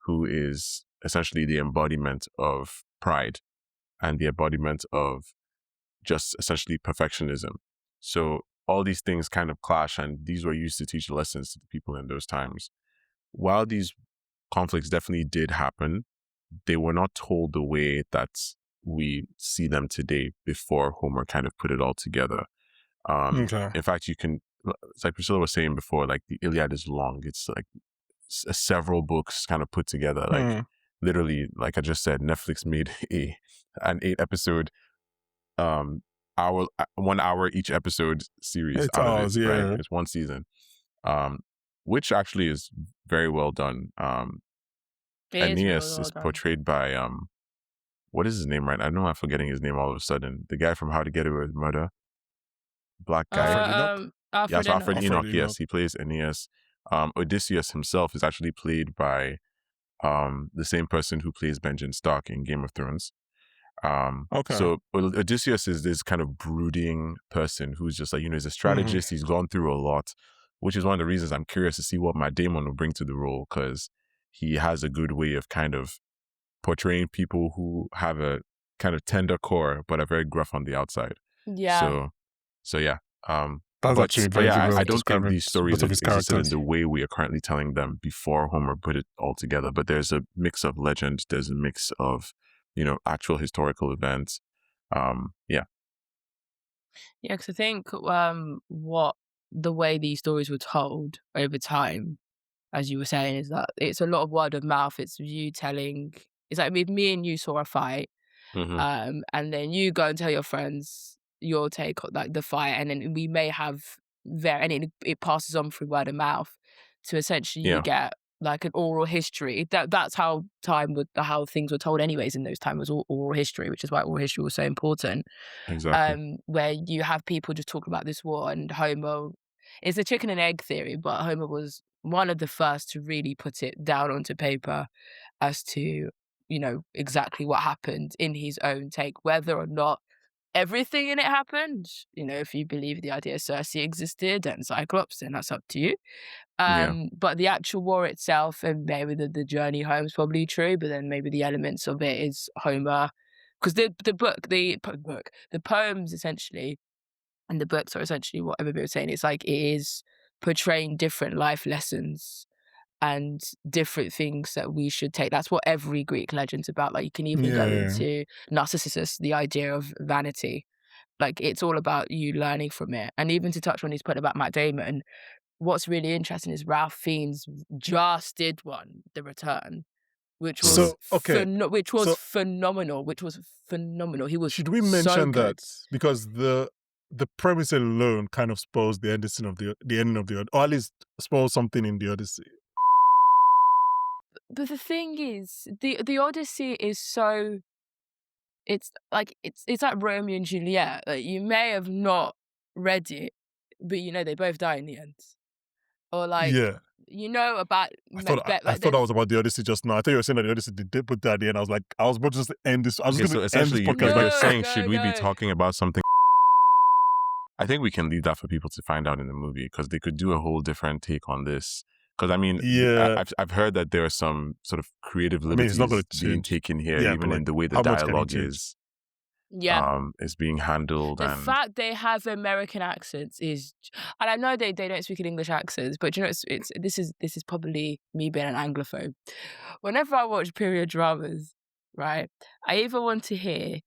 who is essentially the embodiment of pride and the embodiment of just essentially perfectionism. So all these things kind of clash, and these were used to teach lessons to the people in those times. While these conflicts definitely did happen, they were not told the way that we see them today before Homer kind of put it all together. In fact, it's like Priscilla was saying before, like the Iliad is long. It's like several books kind of put together. Like literally, like I just said, Netflix made an 8-episode 1 hour each episode series out of it, right? It's one season, which actually is very well done. Aeneas is portrayed by what is his name, right? I know I'm forgetting his name all of a sudden. The guy from How to Get Away with Murder, black guy. Alfred Enoch. Yes, he plays Aeneas. Odysseus himself is actually played by the same person who plays Benjen Stark in Game of Thrones. So Odysseus is this kind of brooding person who's just like, he's a strategist. He's gone through a lot, which is one of the reasons I'm curious to see what Matt Damon will bring to the role, because he has a good way of kind of portraying people who have a kind of tender core, but are very gruff on the outside. Yeah. So yeah. That's actually very good way of I don't think describing these stories both of his existed in characters. the way we are currently telling them before Homer put it all together. But there's a mix of legend. There's a mix of, actual historical events. Yeah, because I think what the way these stories were told over time, as you were saying, is that it's a lot of word of mouth. It's you telling. It's like if me and you saw a fight, and then you go and tell your friends your take on like the fight, and then we may have and it passes on through word of mouth to essentially get like an oral history. That's how how things were told anyways in those times, was oral history, which is why oral history was so important. Exactly. Where you have people just talking about this war, and Homer, it's a chicken and egg theory, but Homer was one of the first to really put it down onto paper as to, exactly what happened in his own take, whether or not everything in it happened. If you believe the idea Circe existed and Cyclops, then that's up to you. But the actual war itself, and maybe the journey home is probably true, but then maybe the elements of it is Homer, because the poems essentially, and the books are essentially what Ebube was saying. It's like it is portraying different life lessons and different things that we should take. That's what every Greek legend's about. Like you can even go into Narcissus, the idea of vanity. Like it's all about you learning from it. And even to touch on his point about Matt Damon, what's really interesting is Ralph Fiennes just did one, The Return, which was phenomenal. He was. Should we mention that because the premise alone kind of spoils the ending of the or at least spoils something in the Odyssey. But the thing is, the Odyssey is so. It's like Romeo and Juliet. Like you may have not read it, but they both die in the end. Or like about Macbeth. I thought that was about the Odyssey just now. I thought you were saying that the Odyssey did put that at the end. I was like, I was about to just end this. I was going to end this podcast. You're saying, should we be talking about something? I think we can leave that for people to find out in the movie because they could do a whole different take on this. Because I mean, I've heard that there are some sort of creative liberties being taken here, even in the way the dialogue is being handled. The fact they have American accents is, and I know they don't speak in English accents, but this is probably me being an Anglophone. Whenever I watch period dramas, right, I either want to hear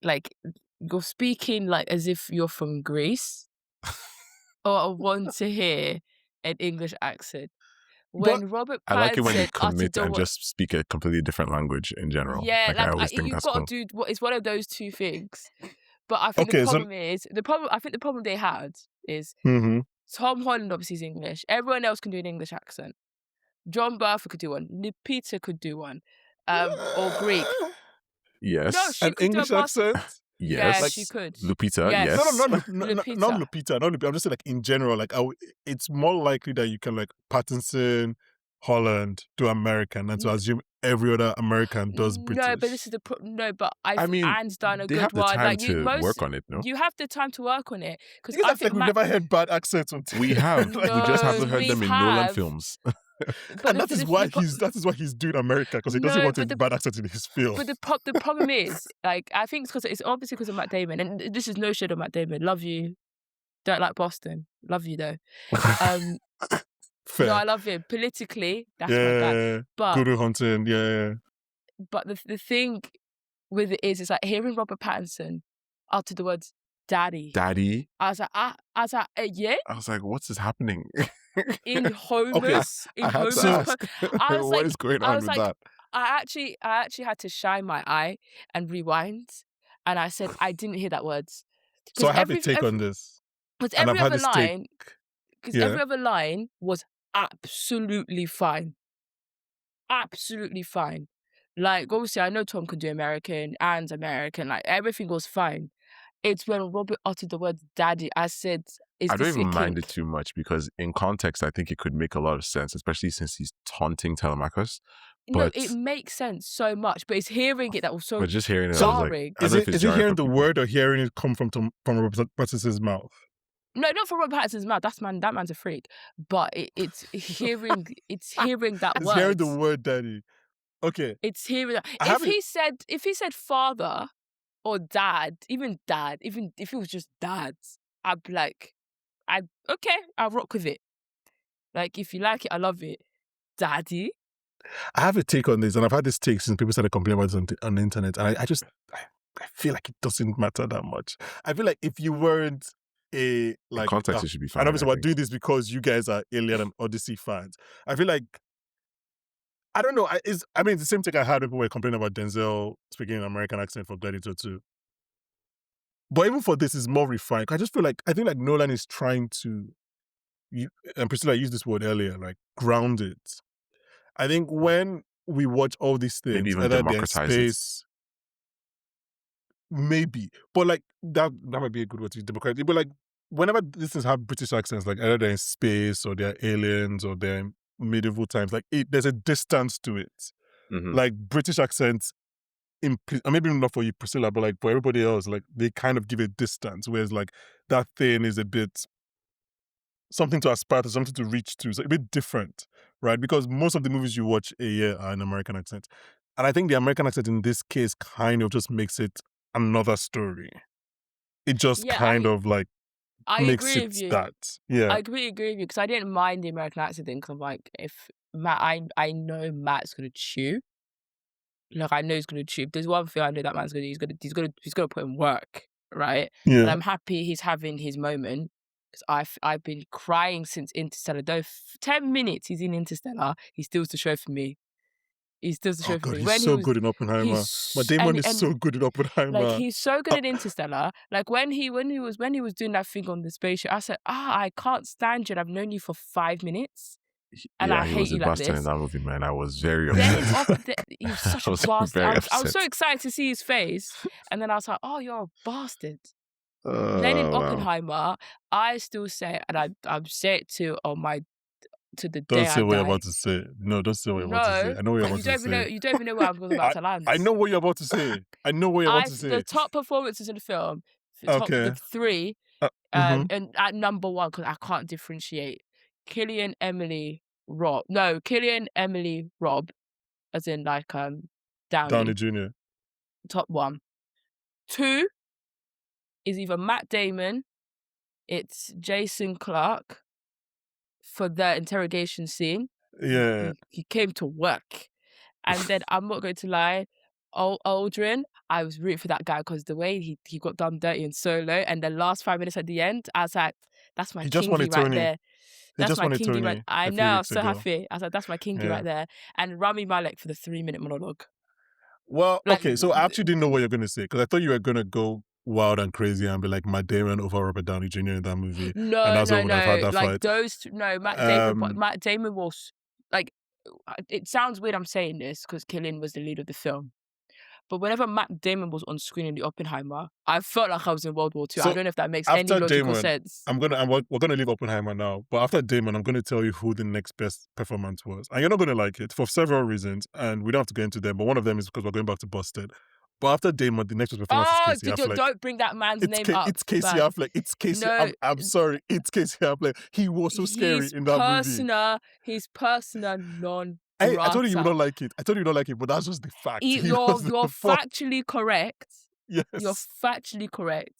like you're speaking like as if you're from Greece, or I want to hear an English accent. Robert Pattinson, I like it when you commit and just speak a completely different language in general. Yeah, I always think that's cool. It's one of those two things. But I think the problem they had is Tom Holland obviously is English. Everyone else can do an English accent. John Bertha could do one. Lupita could do one. Or Greek. Yes. No, she an could English do a accent? Yes, she could. Lupita, yes. yes. No, not Lupita. I'm just saying, like, in general, like, it's more likely that you can, like, Pattinson, Holland, do American, and to assume every other American does British. No, but this is I mean, Anne's done a good one. They have the time to work on it, no? You have the time to work on it. Because I think we've never heard bad accents on TV. We have. We just haven't heard them in Nolan films. And that is why he's doing America, because he doesn't want a bad accent in his film. But the problem is, like, I think it's obviously because of Matt Damon, and this is no shade on Matt Damon. Love you, don't like Boston. Love you though. Fair. No, I love him politically. That's my guy. But Guru hunting, yeah. But the thing with it is, it's like hearing Robert Pattinson utter the words "daddy." Daddy. I was like, yeah. I was like, what's happening? In Homer's, I was like, what is going on with that? I actually had to shine my eye and rewind, and I said I didn't hear that words. So I have a take on this. Because every other line was absolutely fine. Absolutely fine. Like, obviously, I know Tom could do American and American. Like, everything was fine. It's when Robert uttered the word daddy, I said, I don't even mind it too much because in context, I think it could make a lot of sense, especially since he's taunting Telemachus. No, it makes sense so much, but it's hearing it that was so. But just hearing it, jarring. Is it hearing the word or hearing it come from Robert Pattinson's mouth? No, not from Robert Pattinson's mouth. That man's a freak. But it's hearing that it's word. It's hearing the word daddy. Okay. It's hearing that. If he said father or dad, even if it was just dad, I'd be like, okay, I'll rock with it. Like, if you like it, I love it. Daddy. I have a take on this, and I've had this take since people started complaining about it on the internet, and I feel like it doesn't matter that much. I feel like if you weren't a, like... In context, it should be fine. And obviously we're doing this because you guys are ILIAD and Odyssey fans. I feel like, I don't know, it's the same thing I had when people were complaining about Denzel speaking an American accent for Gladiator 2. But even for this, it's more refined. I think like Nolan is trying to, and Priscilla used this word earlier, like ground it. I think when we watch all these things, maybe even democratize space, maybe, but like that might be a good word to democratize. But like whenever these things have British accents, like either they're in space or they're aliens or they're in medieval times, like there's a distance to it. Mm-hmm. Like British accents maybe not for you, Priscilla, but like for everybody else, like they kind of give it distance, whereas like that thing is a bit something to aspire to, something to reach to, so a bit different, right? Because most of the movies you watch a year are in American accent. And I think the American accent in this case kind of just makes it another story. It just kind of like makes agree it with you. that. Yeah. I agree with you because I didn't mind the American accent thing because I'm like, if Matt, I know Matt's gonna chew. Like I know he's gonna chew. If there's one thing I know that man's gonna do, he's gonna put in work, right? Yeah. And I'm happy he's having his moment because I've been crying since Interstellar. Though 10 minutes he's in Interstellar, he steals the show for me. He steals the show for me. He's so good in Oppenheimer. Matt Damon is so good in Oppenheimer. Like he's so good in Interstellar. Like when he was doing that thing on the spaceship, I said, I can't stand you. And I've known you for 5 minutes. And I hate you like this. He was a bastard in that movie, man. I was very upset. He was such a bastard. I was so excited to see his face. And then I was like, oh, you're a bastard. Then in Oppenheimer, I still say, and I say it to the day I die. Don't say what you're about to say. No, don't say what you're about to say. I know what you're about to say. You don't even know where I'm about to land. I know what you're about to say. I know what you're about to say. The top performances in the film, the three, and at number one, because I can't differentiate, Cillian, Emily, Rob, as in like Downey Jr. Top one. 2 is either Matt Damon, it's Jason Clarke for the interrogation scene. Yeah. He came to work. And then I'm not going to lie, Aldrin, I was rooting for that guy because the way he got done dirty in Solo and the last 5 minutes at the end, I was like, that's my kingy right there. That's my kingy right. I know, I'm so happy. I was like, that's my kingy right there. And Rami Malek for the 3-minute monologue. Well, okay, so I actually didn't know what you're going to say because I thought you were going to go wild and crazy and be like Matt Damon over Robert Downey Jr. in that movie. No. Like those two, Matt Damon was like, it sounds weird I'm saying this because Cillian was the lead of the film. But whenever Matt Damon was on screen in the Oppenheimer, I felt like I was in World War II. So I don't know if that makes any logical sense. We're gonna leave Oppenheimer now, but after Damon, I'm gonna tell you who the next best performance was, and you're not gonna like it for several reasons, and we don't have to go into them. But one of them is because we're going back to Busted. But after Damon, the next best performance is Casey Affleck. Don't bring that man's name up. It's Casey Affleck. It's Casey. No, I'm sorry. It's Casey Affleck. He was so scary in that movie. He's persona non. Hey, I told you would not like it. But that's just the fact. You're factually correct. Yes. You're factually correct.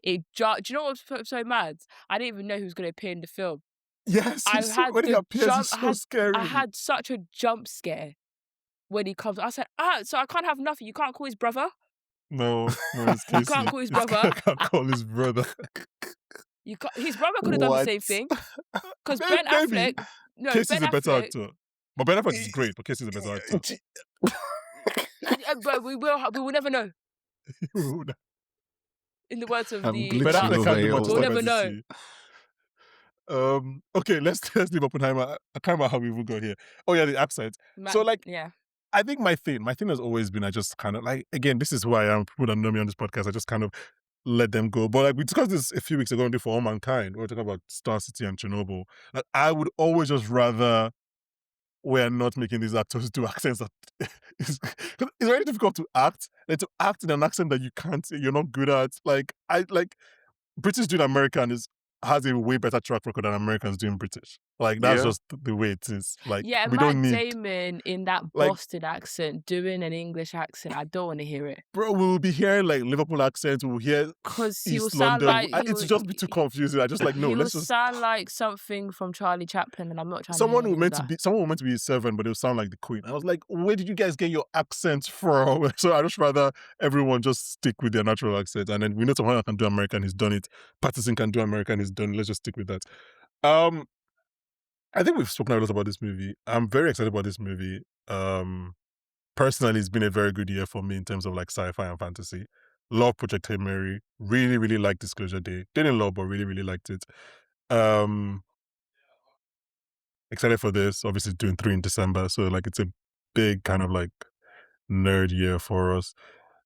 Do you know what's so mad? I didn't even know who was going to appear in the film. Yes, when he appears, he's so scary. I had such a jump scare when he comes. I said, so I can't have nothing. You can't call his brother? No, it's Casey. You can't call his brother. I can't call his brother. His brother could have done the same thing. Because Ben Affleck... No, Casey's a better actor. But Ben Affleck is great, but Casey's a better actor. But we will never know. In the words of Ben Affleck can't do much. We'll never know. Okay, let's leave Oppenheimer. I can't remember how we will go here. Oh yeah, the accent. I think my thing has always been, I just kind of like, again, this is who I am. People that know me on this podcast, I just kind of let them go. But like we discussed this a few weeks ago on For All Mankind. We were talking about Star City and Chernobyl. Like I would always just rather we're not making these actors do accents that it's very difficult to act. And to act in an accent that you're not good at. Like British doing American has a way better track record than Americans doing British. Like that's just the way it is. Like we don't need Damon in that Boston accent doing an English accent. I don't want to hear it, bro. We'll be hearing like Liverpool accent. We'll hear because he will East sound London. like It's just be too confusing. I just like no. Let's just sound like something from Charlie Chaplin, and I'm not trying. Someone was meant to be a servant, but they'll sound like the Queen. I was like, where did you guys get your accents from? So I just rather everyone just stick with their natural accent, and then we know someone that can do American. He's done it. Patterson can do American. He's done it. Let's just stick with that. I think we've spoken a lot about this movie. I'm very excited about this movie. Personally, it's been a very good year for me in terms of like sci-fi and fantasy. Love Project Hail Mary. Really, really liked Disclosure Day. Didn't love, but really, really liked it. Excited for this. Obviously, doing 3 in December. So like it's a big kind of like nerd year for us.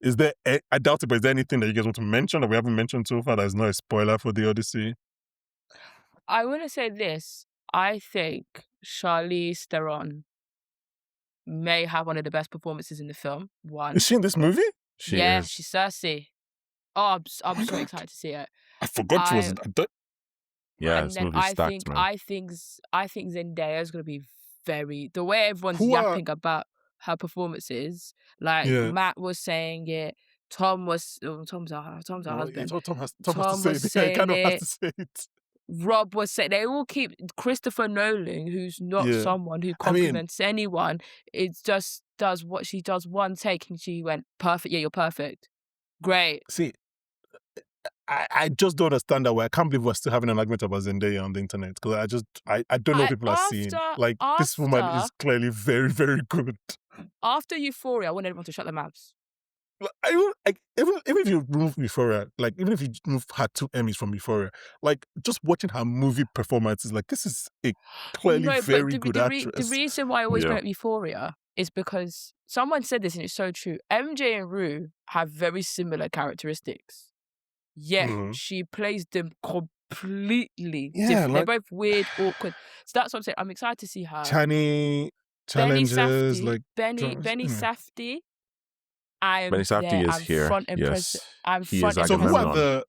I doubt it, but is there anything that you guys want to mention that we haven't mentioned so far that is not a spoiler for the Odyssey? I want to say this. I think Charlize Theron may have one of the best performances in the film. One. Is she in this movie? She yeah, is. she's Cersei. Oh, I'm my so God. excited to see it. I forgot she was. Yeah, And this then movie's stacked, man. I think Zendaya is gonna be the way everyone's Who are- yapping about her performances. Like Yeah. Matt was saying it. Tom's our husband. Tom has Tom to say was it. He kind of saying has to say it. Rob was saying they all keep Christopher Nolan, who's not Yeah. someone who I mean- compliments anyone. It just does what she does one take, and she went perfect. Yeah, you're perfect. Great. See, I just don't understand that way. I can't believe we're still having an argument about Zendaya on the internet because I don't know what people are seeing. Like, this woman is clearly very, very good. After Euphoria, I want everyone to shut their mouths. Even if you remove Euphoria, like even if you remove her 2 Emmys from Euphoria, like just watching her movie performances, like this is a clearly very good actress. The reason why I always Yeah. bring up Euphoria is because someone said this and it's so true. MJ and Rue have very similar characteristics, yet she plays them completely different. like- They're both weird, awkward. So that's what I'm saying. I'm excited to see her. Chani Benny challenges, Safdie, like Benny anyway. Safdie. I'm Benny Safdie there. is I'm here. front and Yes. present. I'm He front is and So who Agamemnon. present. are the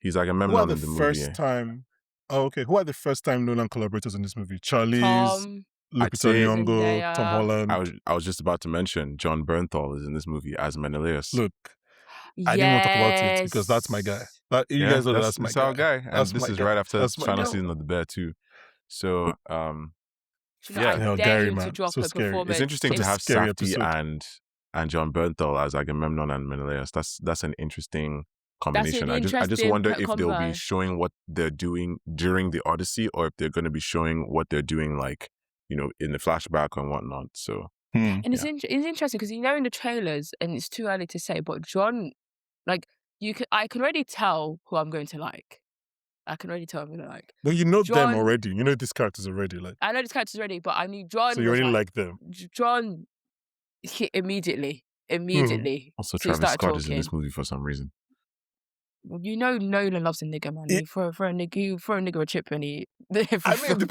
He's who are Agamemnon the in the first movie. time? Oh, okay. Who are the first time Nolan collaborators in this movie? Charlize, Tom, I'd Lupita say Nyong'o, Tom Zendaya. Holland. I was just about to mention John Bernthal is in this movie as Menelaus. Look, I didn't want to talk about it because that's my guy. You guys know that's my our guy. guy. That's And this my is guy. right after That's my final guy. season of The Bear too. So I Hell, dare Gary, him to man. drop So a scary. performance. it's interesting to It's have scary Safdie episode. and John Bernthal as Agamemnon and Menelaus. That's an interesting combination. I just interesting wonder if they'll be combo. showing what they're doing during the Odyssey, or if they're going to be showing what they're doing, like, you know, in the flashback and whatnot. So And it's interesting because, you know, in the trailers, and it's too early to say, but John, like, I can already tell who I'm going to like. I can already tell who I'm going to like. But you know them John- already. You know these characters already. Like, I know this character's already, but I knew John. so you was already like them. John hit immediately. also So he Travis started Scott is in talking. this movie for some reason. You know, Nolan loves a nigga, man. Yeah. You throw a nigga a chip and he. I mean, the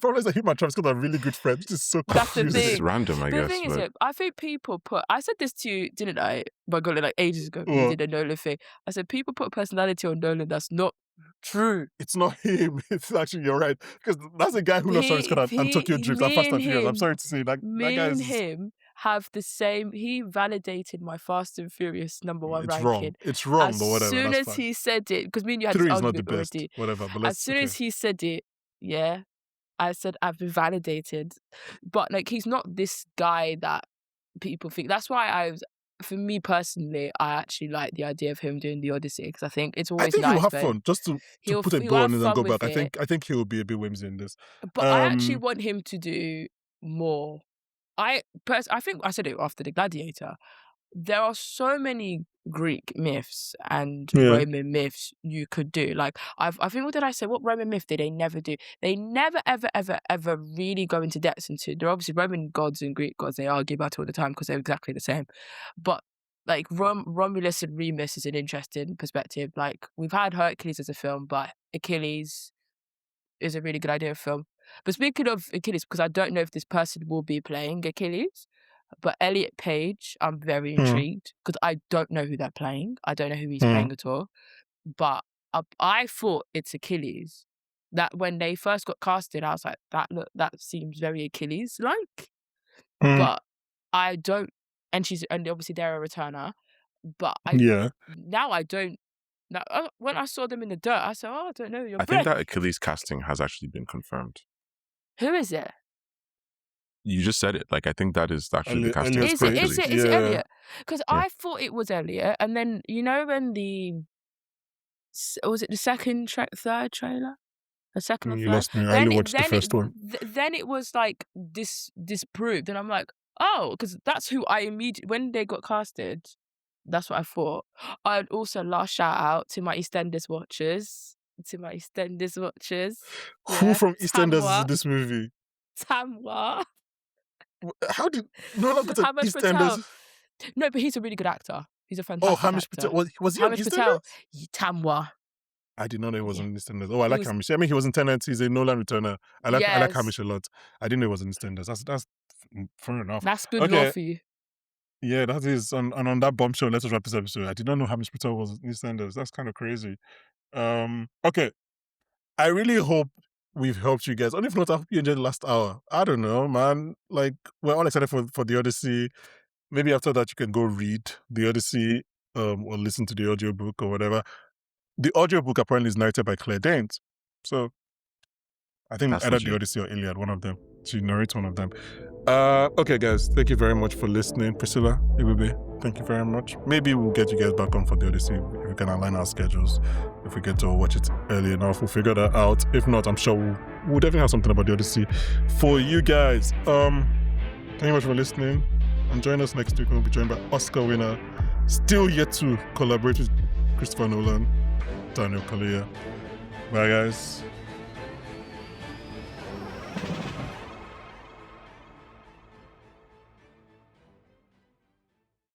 problem is that him and Travis Scott are really good friends, which is so That's the confusing. This is thing. random, I But the guess. thing is, but yeah, I think people put. I said this to you, didn't I? Bankole, like ages ago. We What? did a Nolan thing. I said people put personality on Nolan that's not true. It's not him. It's actually, you're right. Because that's a guy who loves Travis Scott and Tokyo Drift and Fast and Furious. I'm sorry to say that Me guy and is... him have the same. He validated my Fast and Furious #1 It's ranking. wrong. It's wrong, As but whatever. soon that's as fine. he said it, because me and you had 3 this is not the argument best. already. Whatever. But As let's... soon as he said it, yeah, I said I've been validated. But like, he's not this guy that people think. That's why for me personally, I actually like the idea of him doing the Odyssey, because I think it's I always think nice. he'll have when- fun. Just to he'll- put a he'll bow have on it and fun go back. with I think he'll be a bit whimsy in this. But I actually want him to do more. I think I said it after the Gladiator. There are so many Greek myths and Yeah. Roman myths you could do. Like, I think, what did I say? What Roman myth did they never do? They never, ever, ever, ever really go into depth into. They're obviously Roman gods and Greek gods. They argue about it all the time because they're exactly the same. But like Romulus and Remus is an interesting perspective. Like, we've had Hercules as a film, but Achilles is a really good idea of film. But speaking of Achilles, because I don't know if this person will be playing Achilles, but Elliot Page, I'm very intrigued because I don't know who they're playing. I don't know who he's playing at all. But I thought it's Achilles. That when they first got casted, I was like, that seems very Achilles-like. But I don't, and obviously they're a returner. But now I don't. Now, when I saw them in the dirt, I said, I don't know. I think that Achilles casting has actually been confirmed. Who is it? You just said it. Like, I think that is actually the casting. Elliot Is for it Achilles. Elliot? Because Yeah. I thought it was Elliot, and then, you know, when was it the third trailer? The second or You third? lost me. I only watched the first one. Then it was like disproved, and I'm like, oh, because that's who I immediately, when they got casted, that's what I thought. I'd also last shout out to my EastEnders watchers. Who Yeah, from EastEnders is Tamwa. in this movie? Tamwa. How did Nolan put an Hamish Patel. EastEnders? No, but he's a really good actor. He's a fantastic Hamish actor. Patel. Was he on Hamish EastEnders? Patel. Tamwa. I did not know he was Yeah. on EastEnders. Oh, I like was- Hamish. I mean, he was in Tenet. He's a Nolan returner. I like Yes. Hamish a lot. I didn't know he was in EastEnders. That's Fair enough. That's good law for you. Yeah, that is. And on that bombshell, let's wrap this episode. I did not know how Miss Pricilla was in EastEnders. That's kind of crazy. Okay. I really hope we've helped you guys. Only if not, I hope you enjoyed the last hour. I don't know, man. Like, we're all excited for the Odyssey. Maybe after that, you can go read the Odyssey or listen to the audiobook or whatever. The audiobook apparently is narrated by Claire Danes. So I think That's either legit. the Odyssey or Iliad, one of them. She narrates one of them. Okay, guys, thank you very much for listening. Pricilla, Ebube, thank you very much. Maybe we'll get you guys back on for the Odyssey if we can align our schedules. If we get to watch it early enough, we'll figure that out. If not, I'm sure we'll definitely have something about the Odyssey for you guys. Thank you very much for listening. And join us next week. We'll be joined by Oscar winner, still yet to collaborate with Christopher Nolan, Daniel Kaluuya. Bye, guys.